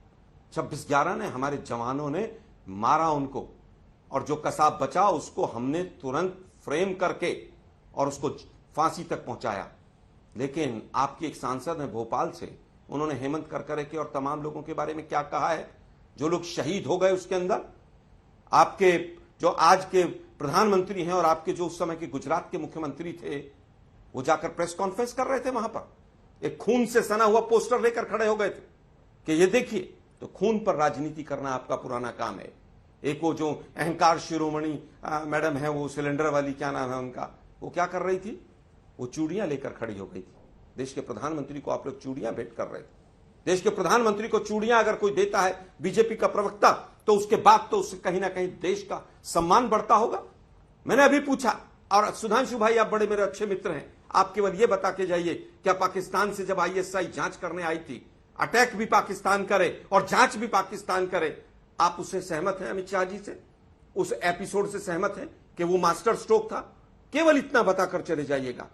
26/11 ने हमारे जवानों ने मारा उनको, और जो कसाब बचा उसको हमने तुरंत फ्रेम करके और उसको फांसी तक पहुंचाया। लेकिन आपकी एक सांसद है भोपाल से, उन्होंने हेमंत करकरे और तमाम लोगों के बारे में क्या कहा है, जो लोग शहीद हो गए उसके अंदर। आपके जो आज के प्रधानमंत्री हैं और आपके जो उस समय के गुजरात के मुख्यमंत्री थे, वो जाकर प्रेस कॉन्फ्रेंस कर रहे थे वहां पर। एक खून से सना हुआ पोस्टर लेकर खड़े हो गए थे कि ये देखिए। तो खून पर राजनीति करना आपका पुराना काम है। एक वो जो अहंकार शिरोमणि मैडम है, वो सिलेंडर वाली, क्या नाम है उनका, वो क्या कर रही थी, वो चूड़ियां लेकर खड़ी हो गई थी। देश के प्रधानमंत्री को आप लोग चूड़ियां भेंट कर रहे थे। देश के प्रधानमंत्री को चूड़ियां अगर कोई देता है बीजेपी का प्रवक्ता, तो उसके बाद तो उससे कहीं ना कहीं देश का सम्मान बढ़ता होगा। मैंने अभी पूछा, और सुधांशु भाई आप बड़े मेरे अच्छे मित्र हैं, आप केवल ये बता के जाइए, क्या पाकिस्तान से जब आईएसआई जांच करने आई थी, अटैक भी पाकिस्तान करे और जांच भी पाकिस्तान करे, आप उससे सहमत हैं? अमित शाह जी से उस एपिसोड से सहमत हैं कि वो मास्टर स्ट्रोक था? केवल इतना बताकर चले जाइएगा।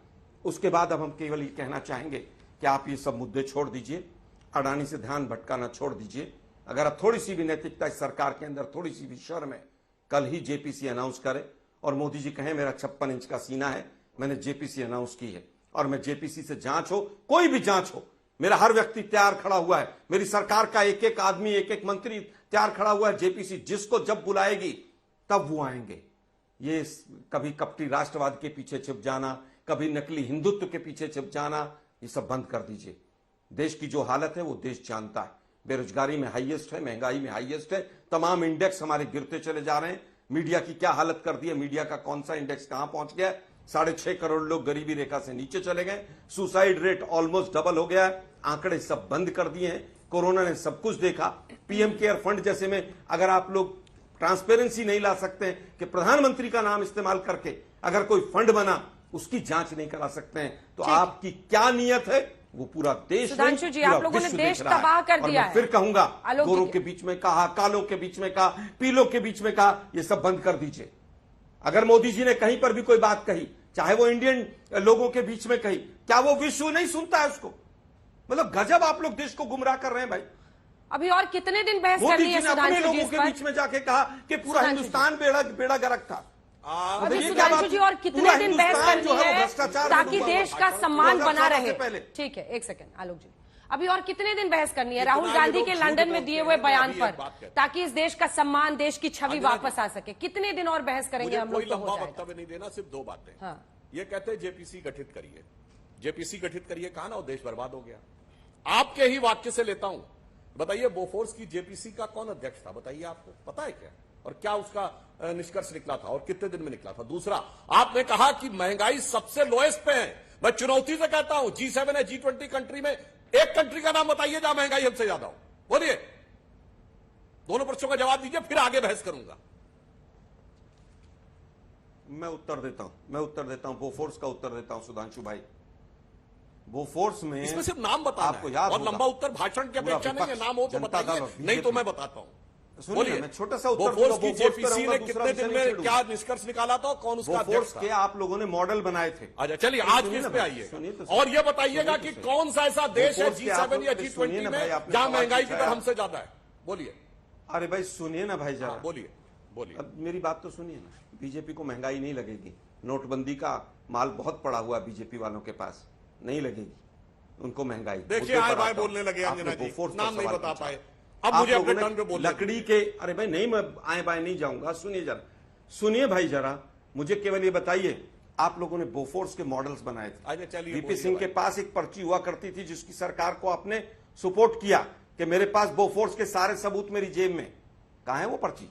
उसके बाद अब हम केवल ये कहना चाहेंगे कि आप ये सब मुद्दे छोड़ दीजिए, अडानी से ध्यान भटकाना छोड़ दीजिए। अगर आप थोड़ी सी भी नैतिकता इस सरकार के अंदर, थोड़ी सी भी शर्म है, कल ही जेपीसी अनाउंस करे और मोदी जी कहें मेरा 56 इंच का सीना है, मैंने जेपीसी अनाउंस की है और मैं जेपीसी से जांच हो, कोई भी जांच हो, मेरा हर व्यक्ति तैयार खड़ा हुआ है, मेरी सरकार का एक एक आदमी, एक एक मंत्री तैयार खड़ा हुआ है। जेपीसी जिसको जब बुलाएगी तब वो आएंगे। ये कभी कपटी राष्ट्रवाद के पीछे छिप जाना, कभी नकली हिंदुत्व के पीछे छिप जाना, ये सब बंद कर दीजिए। देश की जो हालत है वो देश जानता है। बेरोजगारी में हाईएस्ट है, महंगाई में हाईएस्ट है, तमाम इंडेक्स हमारे गिरते चले जा रहे हैं। मीडिया की क्या हालत कर दी है, मीडिया का कौन सा इंडेक्स कहां पहुंच गया है, 6.5 करोड़ लोग गरीबी रेखा से नीचे चले गए, सुसाइड रेट ऑलमोस्ट डबल हो गया है, आंकड़े सब बंद कर दिए हैं। कोरोना ने सब कुछ देखा। पीएम केयर फंड जैसे में अगर आप लोग ट्रांसपेरेंसी नहीं ला सकते हैं कि प्रधानमंत्री का नाम इस्तेमाल करके अगर कोई फंड बना, उसकी जांच नहीं करा सकते हैं, तो आपकी क्या नीयत है वो पूरा देश, सुधांशु जी, आप लोगों ने देश तबाह कर दिया है। फिर कहूंगा, गोरों के बीच में कहा, कालों के बीच में कहा, पीलों के बीच में कहा, ये सब बंद कर दीजिए। अगर मोदी जी ने कहीं पर भी कोई बात कही, चाहे वो इंडियन लोगों के बीच में कही, क्या वो विश्व नहीं सुनता है उसको? मतलब गजब आप लोग देश को गुमराह कर रहे हैं भाई। अभी और कितने दिन बहस मोदी करनी है जी ने अपने सुधांशु जी लोगों इस के पर? बीच में जाके कहा कि पूरा हिंदुस्तान बेड़ा गर्क था। अभी सुधांशु जी और कितने दिन बहस करनी है ताकि देश का सम्मान बना रहे? ठीक है, एक सेकंड आलोक जी, अभी और कितने दिन बहस करनी है राहुल गांधी के लंदन में दिए हुए बयान पर, ताकि इस देश का सम्मान, देश की छवि वापस आ सके? कितने दिन और बहस करेंगे हम लोग? कोई लंबा वक्तव्य नहीं देना, सिर्फ 2 बातें। हाँ। ये कहते हैं जेपीसी गठित करिए, जेपीसी गठित करिए, कहा ना, वो देश बर्बाद हो गया। आपके ही वाक्य से लेता हूं, बताइए बोफोर्स की जेपीसी का कौन अध्यक्ष था? बताइए, आपको पता है क्या? और क्या उसका निष्कर्ष निकला था और कितने दिन में निकला था? दूसरा, आपने कहा कि महंगाई सबसे लोएस्ट पे है। मैं चुनौती से कहता हूं, G7 है, G20 कंट्री में एक कंट्री का नाम बताइए जहां महंगाई हमसे ज्यादा हो। बोलिए, दोनों प्रश्नों का जवाब दीजिए, फिर आगे बहस करूंगा। मैं उत्तर देता हूं, बोफोर्स का उत्तर देता हूं सुधांशु भाई। बोफोर्स में इसमें सिर्फ नाम बताना आपको है, याद और होगा, लंबा उत्तर भाषण की अपेक्षा नहीं है, नाम हो तो बताइए, नहीं तो मैं बताता हूं। सुनिए, मैं छोटा सा उत्तर बोफोर्स की जेपीसी ने कितने दिन में क्या निष्कर्ष निकाला था, कौन उसका अध्यक्ष था? के आप लोगों ने मॉडल बनाए थे। अच्छा, चलिए आज किस पे आइए और ये बताइएगा कि कौन सा ऐसा देश है G7 या G20 में जहां महंगाई की दर हमसे ज्यादा है? बोलिए। अरे भाई सुनिए ना भाई जरा, बोलिए बोलिए। अब मेरी बात तो सुनिए ना। बीजेपी को महंगाई नहीं लगेगी, नोटबंदी का माल बहुत पड़ा हुआ बीजेपी वालों के पास, नहीं लगेगी उनको महंगाई। देखिए, आए बाय बोलने लगे अंजना जी, नाम नहीं बता पाए, अब मुझे अपने टर्न पे बोलने लकड़ी के। अरे भाई नहीं, मैं आए बाय नहीं जाऊंगा, सुनिए जरा, सुनिए भाई जरा, मुझे केवल ये बताइए, आप लोगों ने बोफोर्स के मॉडल्स बनाए थे। वीपी सिंह के पास एक पर्ची हुआ करती थी जिसकी सरकार को आपने सपोर्ट किया कि मेरे पास बोफोर्स के सारे सबूत मेरी जेब में। कहां है वो पर्ची?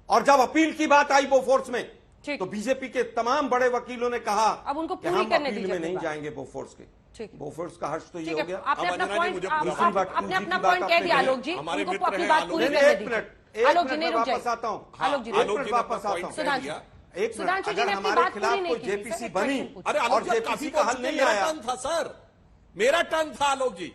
और जब अपील की बात आई बोफोर्स में, तो बीजेपी के तमाम बड़े वकीलों ने कहा अब उनको कि हम अपील में नहीं जाएंगे बोफोर्स के। बोफोर्स का हर्ष तो ये हो गया। आपने अपना पॉइंट कह दिया आलोक जी, उनको अपनी बात पूरी करने दीजिए। आलोक जी, नहीं रुक जाइए, वापस आता हूं, आलोक जी वापस आता हूं। सुधांशु जी ने अपनी बात पूरी नहीं की, जेपीसी बनी अरे और जेपीसी का हल नहीं आया था सर, मेरा टर्न था आलोक जी।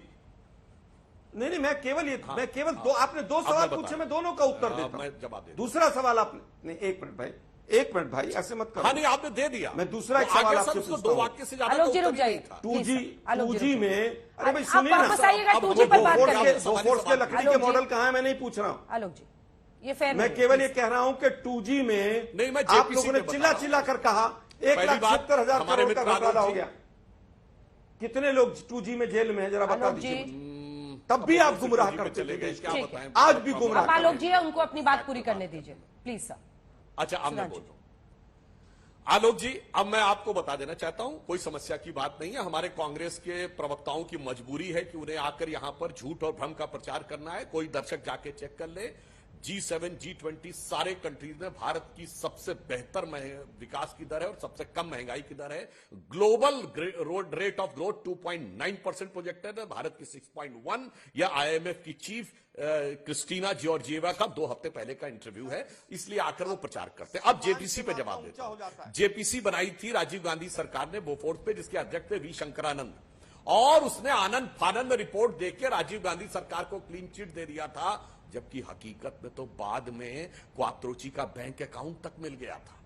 नहीं, मैं केवल दो, आपने 2 सवाल पूछे, मैं दोनों का उत्तर देता हूं। जवाब दे। दूसरा सवाल आपने, एक मिनट भाई ऐसे मत करो। हाँ, नहीं आपने दे दिया। मैं दूसरा एक सवाल आपसे पूछता हूं। 2 वाक्य से ज्यादा आलोक जी रुक जाइए। 2G में, अरे भाई सुनिए ना, वापस आइएगा, 2G पर बात करेंगे। बोफोर्स के लकड़ी के मॉडल कहां है मैं नहीं पूछ रहा हूं आलोक जी, ये फेयर मैं केवल ये कह रहा हूं कि 2G में आप लोगों ने चिल्ला कर कहा 1,70,000 करोड़ का घोटाला हो गया। कितने लोग 2G में जेल में है जरा बता दीजिए। तब भी आप गुमराह करते थे, आज भी गुमराह। आलोक जी, उनको अपनी बात पूरी करने दीजिए प्लीज सर। अच्छा, अब मैं बोल रहा हूं, आलोक जी, अब मैं आपको बता देना चाहता हूं, कोई समस्या की बात नहीं है। हमारे कांग्रेस के प्रवक्ताओं की मजबूरी है कि उन्हें आकर यहां पर झूठ और भ्रम का प्रचार करना है। कोई दर्शक जाके चेक कर ले, G7, G20 सारे कंट्रीज में भारत की सबसे बेहतर विकास की दर है और सबसे कम महंगाई की दर है। Global rate of growth 2.9% projected है, भारत की 6.1। यह IMF की चीफ क्रिस्टीना जॉर्जिएवा का 2 हफ्ते पहले का इंटरव्यू है, इसलिए आकर वो प्रचार करते हैं। अब जेपीसी पे जवाब देता हूं। जेपीसी बनाई थी राजीव गांधी सरकार ने बोफोर्स पे, जिसके अध्यक्ष थे वी शंकरानंद, और उसने आनंद फानंद रिपोर्ट देकर राजीव गांधी सरकार को क्लीन चिट दे दिया था, जबकि हकीकत में तो बाद में क्वात्रोची का बैंक अकाउंट तक मिल गया था।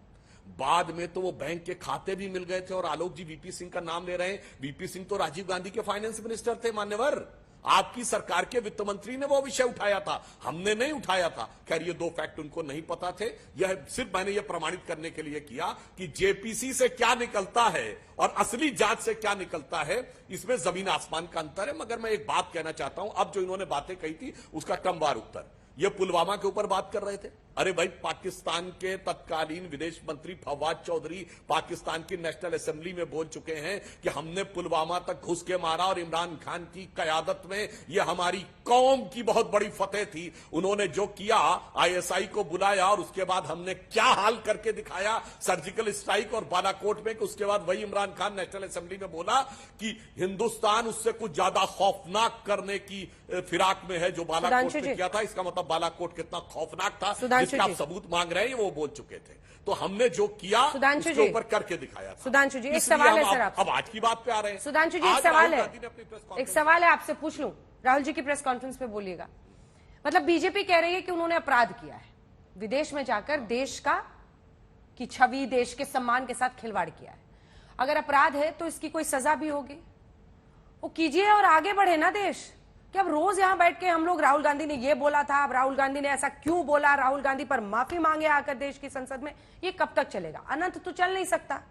बाद में तो वो बैंक के खाते भी मिल गए थे। और आलोक जी वीपी सिंह का नाम ले रहे हैं, वीपी सिंह तो राजीव गांधी के फाइनेंस मिनिस्टर थे मान्यवर। आपकी सरकार के वित्त मंत्री ने वो विषय उठाया था, हमने नहीं उठाया था। खैर ये 2 फैक्ट उनको नहीं पता थे। यह सिर्फ मैंने यह प्रमाणित करने के लिए किया कि जेपीसी से क्या निकलता है और असली जांच से क्या निकलता है, इसमें जमीन आसमान का अंतर है। मगर मैं एक बात कहना चाहता हूं, अब जो इन्होंने बातें कही थी उसका क्रमवार उत्तर। ये पुलवामा के ऊपर बात कर रहे थे। अरे भाई, पाकिस्तान के तत्कालीन विदेश मंत्री फवाद चौधरी पाकिस्तान की नेशनल असेंबली में बोल चुके हैं कि हमने पुलवामा तक घुस के मारा और इमरान खान की कयादत में यह हमारी कौम की बहुत बड़ी फतेह थी। उन्होंने जो किया, ISI को बुलाया और उसके बाद हमने क्या हाल करके दिखाया सर्जिकल स्ट्राइक और बालाकोट में, कि उसके बाद वही इमरान खान नेशनल असेंबली में बोला कि हिंदुस्तान उससे कुछ ज्यादा खौफनाक करने की फिराक में है जो बालाकोट में किया था। इसका मतलब बालाकोट कितना खौफनाक था, जिसका आप सबूत मांग रहे हैं, वो बोल चुके थे। तो हमने जो किया उसके ऊपर करके दिखाया था। सुधांशु जी, एक सवाल है सर आपसे। अब आज की बात पे आ रहे हैं। सुधांशु जी, एक सवाल है आपसे, पूछ लूं। राहुल जी की प्रेस कॉन्फ्रेंस पे बोलिएगा। मतलब बीजेपी कह रही है कि उन्होंने अपराध किया है, विदेश में जाकर देश की छवि, देश के सम्मान के साथ खिलवाड़ किया है। अगर अपराध है तो इसकी कोई सजा भी होगी, वो कीजिए और आगे बढ़े ना देश। कि अब रोज यहां बैठ के हम लोग राहुल गांधी ने ये बोला था, अब राहुल गांधी ने ऐसा क्यों बोला, राहुल गांधी पर माफी मांगे आकर देश की संसद में, ये कब तक चलेगा? अनंत तो चल नहीं सकता।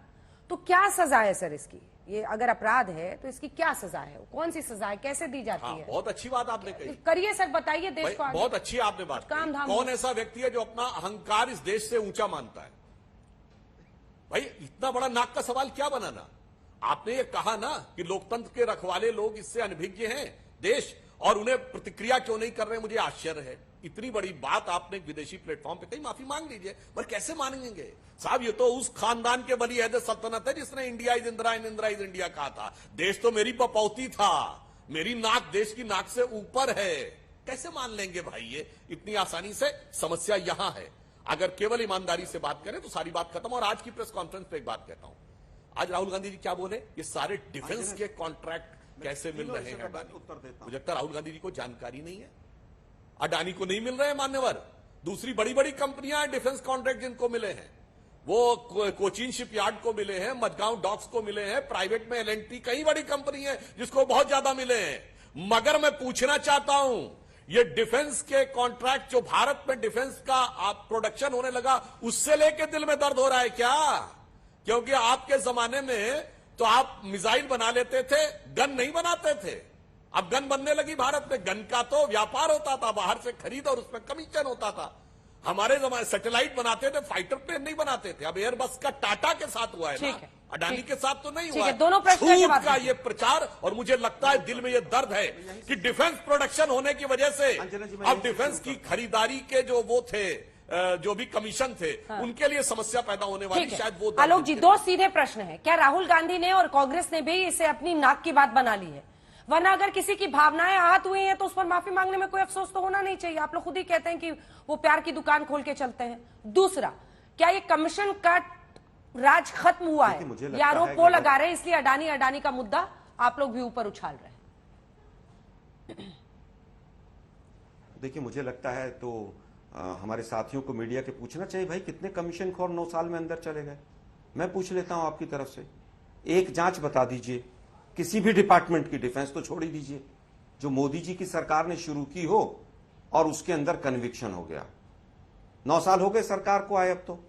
तो क्या सजा है सर इसकी? ये अगर अपराध है तो इसकी क्या सजा है, कौन सी सजा है, कैसे दी जाती है? बहुत अच्छी बात आपने कही। करिए सर, बताइए देश को। बहुत अच्छी आपने बात कही। कौन ऐसा व्यक्ति है जो अपना अहंकार इस देश से ऊंचा मानता है? भाई इतना बड़ा नाक का सवाल क्या बनाना? आपने ये कहा ना कि लोकतंत्र के रखवाले लोग इससे अनभिज्ञ हैं देश, और उन्हें प्रतिक्रिया क्यों नहीं कर रहे? मुझे आश्चर्य है। इतनी बड़ी बात आपने एक विदेशी प्लेटफॉर्म पे कही, माफी मांग लीजिए। पर कैसे मांगेंगे साहब? ये तो उस खानदान के वली अहद सल्तनत है जिसने India is Indira and Indira is India कहा था। देश तो मेरी पपौती था, मेरी नाक देश की नाक से ऊपर है। कैसे मान लेंगे भाई ये इतनी आसानी से? समस्या यहां है। अगर केवल ईमानदारी से बात करें तो सारी बात खत्म। और आज की प्रेस कॉन्फ्रेंस पे एक बात कहता हूं, आज राहुल गांधी जी क्या बोले? ये सारे डिफेंस के कॉन्ट्रैक्ट कैसे मिल रहे हैं अडानी? मुझे लगता है राहुल गांधी जी को जानकारी नहीं है। अडानी को नहीं मिल रहे हैं मान्यवर। दूसरी बड़ी बड़ी कंपनियां हैं डिफेंस कॉन्ट्रैक्ट जिनको मिले हैं, वो कोचीन शिपयार्ड को मिले हैं, मडगांव डॉक्स को मिले हैं, प्राइवेट में L&T, कई बड़ी कंपनी है जिसको बहुत ज्यादा मिले हैं। मगर मैं पूछना चाहता हूं, ये डिफेंस के कॉन्ट्रैक्ट जो भारत में डिफेंस का प्रोडक्शन होने लगा, उससे लेके दिल में दर्द हो रहा है क्या? क्योंकि आपके जमाने में तो आप मिसाइल बना लेते थे, गन नहीं बनाते थे। अब गन बनने लगी भारत में। गन का तो व्यापार होता था, बाहर से खरीद और उसमें कमीशन होता था। हमारे जमाने सैटेलाइट बनाते थे, फाइटर प्लेन नहीं बनाते थे। अब एयरबस का टाटा के साथ हुआ है ना, अडानी के साथ तो नहीं हुआ है। दोनों छूट का ये प्रचार, और मुझे लगता है दिल में ये दर्द है कि डिफेंस प्रोडक्शन होने की वजह से अब डिफेंस की खरीदारी के जो वो थे, जो भी कमीशन थे, उनके लिए समस्या पैदा होने वाली, शायद वो। आलोक जी, 2 सीधे प्रश्न है। क्या राहुल गांधी ने और कांग्रेस ने भी इसे अपनी नाक की बात बना ली है? वरना अगर किसी की भावनाएं आहत हुई हैं तो उस पर माफी मांगने में कोई अफसोस तो होना नहीं चाहिए। आप लोग खुद ही कहते हैं कि वो प्यार की दुकान खोल के चलते हैं। दूसरा, क्या ये कमीशन का राज खत्म हुआ है? ये आरोप वो लगा रहे हैं, इसलिए अडानी का मुद्दा आप लोग भी ऊपर उछाल रहे हैं। देखिए, मुझे लगता है तो हमारे साथियों को मीडिया के पूछना चाहिए, भाई कितने कमीशन खोर 9 साल में अंदर चले गए? मैं पूछ लेता हूं आपकी तरफ से, एक जांच बता दीजिए किसी भी डिपार्टमेंट की, डिफेंस तो छोड़ ही दीजिए, जो मोदी जी की सरकार ने शुरू की हो और उसके अंदर कन्विक्शन हो गया। 9 साल हो गए सरकार को आए, अब तो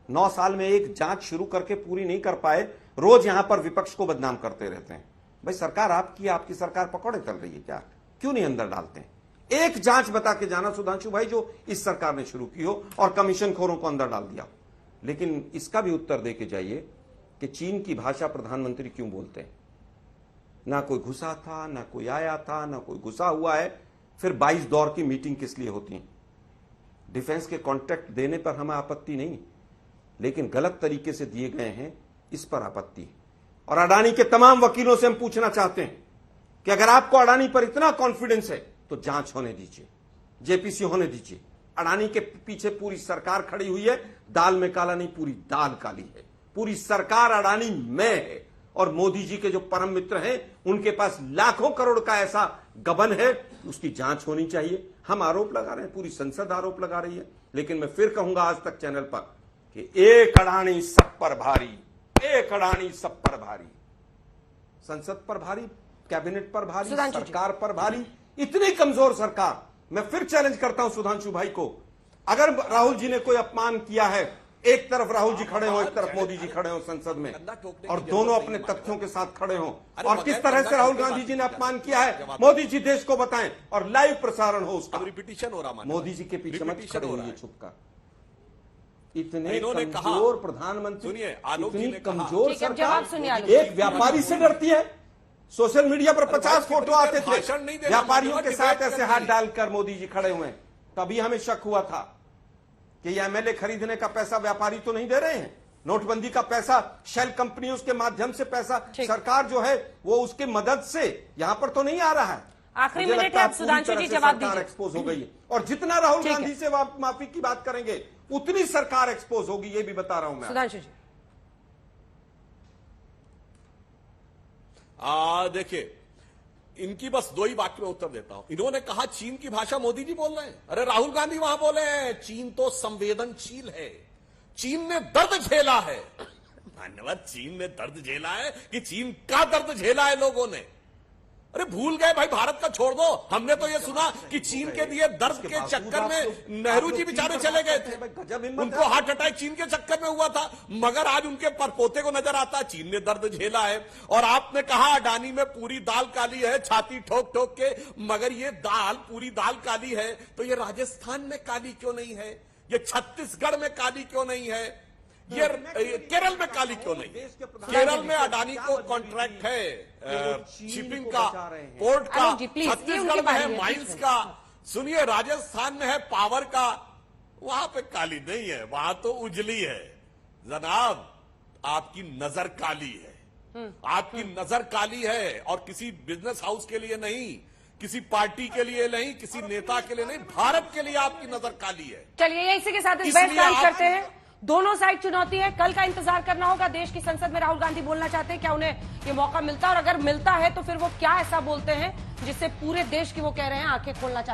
9 साल में एक जांच शुरू करके पूरी नहीं कर पाए, रोज यहां पर विपक्ष को बदनाम करते रहते हैं। भाई सरकार आपकी सरकार पकौड़े तल रही है क्या? क्यों नहीं अंदर डालते हैं? एक जांच बता के जाना सुधांशु भाई जो इस सरकार ने शुरू की हो और कमीशन खोरों को अंदर डाल दिया। लेकिन इसका भी उत्तर दे के जाइए कि चीन की भाषा प्रधानमंत्री क्यों बोलते हैं? ना कोई घुसा था, ना कोई आया था, ना कोई घुसा हुआ है। फिर 22 दौर की मीटिंग किस लिए होती है? डिफेंस के कॉन्ट्रैक्ट देने पर हमें आपत्ति नहीं, लेकिन गलत तरीके से दिए गए हैं, इस पर आपत्ति है। और अडानी के तमाम वकीलों से हम पूछना चाहते हैं कि अगर आपको अडानी पर इतना कॉन्फिडेंस है तो जांच होने दीजिए, जेपीसी होने दीजिए। अडानी के पीछे पूरी सरकार खड़ी हुई है, दाल में काला नहीं, पूरी दाल काली है। पूरी सरकार अडानी में है और मोदी जी के जो परम मित्र हैं उनके पास लाखों करोड़ का ऐसा गबन है, उसकी जांच होनी चाहिए। हम आरोप लगा रहे हैं, पूरी संसद आरोप लगा रही है, लेकिन मैं फिर कहूंगा आज तक चैनल पर कि एक अडानी सब पर भारी, एक अडानी सब पर भारी। संसद पर भारी, कैबिनेट पर भारी, सरकार पर भारी। इतनी कमजोर सरकार। मैं फिर चैलेंज करता हूं सुधांशु भाई को, अगर राहुल जी ने कोई अपमान किया है, एक तरफ राहुल जी खड़े हो, एक तरफ मोदी जी खड़े हो संसद में, और दोनों अपने तथ्यों के साथ खड़े हो, और किस तरह से राहुल गांधी जी ने अपमान किया है मोदी जी देश को बताएं और लाइव प्रसारण हो उसका। रिपीटिशन हो रहा, मोदी जी के पीछे मत खड़े होइए छुपकर। इतने कमजोर प्रधानमंत्री, इतनी कमजोर सरकार एक व्यापारी से डरती है। सोशल मीडिया पर 50 फोटो आते थे व्यापारियों के साथ ऐसे हाथ डालकर मोदी जी खड़े हुए। तभी हमें शक हुआ था कि ये एमएलए खरीदने का पैसा व्यापारी तो नहीं दे रहे हैं, नोटबंदी का पैसा शेल कंपनियों के माध्यम से पैसा सरकार जो है वो उसके मदद से यहां पर तो नहीं आ रहा है। आखिरी मिनट है, सुधांशु जी जवाब दीजिए। एक्सपोज हो गई है, और जितना राहुल गांधी से माफी की बात करेंगे उतनी सरकार एक्सपोज होगी, ये भी बता रहा हूं मैं। सुधांशु जी देखिए, इनकी बस दो ही वाक्य में उत्तर देता हूं। इन्होंने कहा चीन की भाषा मोदी जी बोल रहे हैं। अरे राहुल गांधी वहां बोले हैं चीन तो संवेदनशील है, चीन ने दर्द झेला है। धन्यवाद, चीन ने दर्द झेला है कि चीन का दर्द झेला है लोगों ने? अरे भूल गए भाई, भारत का छोड़ दो। हमने तो ये सुना कि चीन के दिए दर्द के चक्कर में नेहरू जी बेचारे चले गए थे, उनको हार्ट अटैक चीन के चक्कर में हुआ था, मगर आज उनके परपोते को नजर आता चीन ने दर्द झेला है। और आपने कहा अडानी में पूरी दाल काली है, छाती ठोक ठोक के, मगर ये दाल पूरी दाल काली है तो ये राजस्थान में काली क्यों नहीं है? ये छत्तीसगढ़ में काली क्यों नहीं है? ये केरल में काली क्यों नहीं? केरल में अडानी को कॉन्ट्रैक्ट है शिपिंग का, पोर्ट का, छत्तीसगढ़ में है माइंस का, सुनिए राजस्थान में है पावर का, वहां पे काली नहीं है, वहां तो उजली है। जनाब आपकी नजर काली है, आपकी नजर काली है, और किसी बिजनेस हाउस के लिए नहीं, किसी पार्टी के लिए नहीं, किसी नेता के लिए नहीं, भारत के लिए आपकी नजर काली है। चलिए इसी के साथ इस बहस का अंत करते हैं। दोनों साइड चुनौती है, कल का इंतजार करना होगा। देश की संसद में राहुल गांधी बोलना चाहते हैं, क्या उन्हें ये मौका मिलता है, और अगर मिलता है तो फिर वो क्या ऐसा बोलते हैं जिससे पूरे देश की वो कह रहे हैं आंखें खोलना चाहते हैं।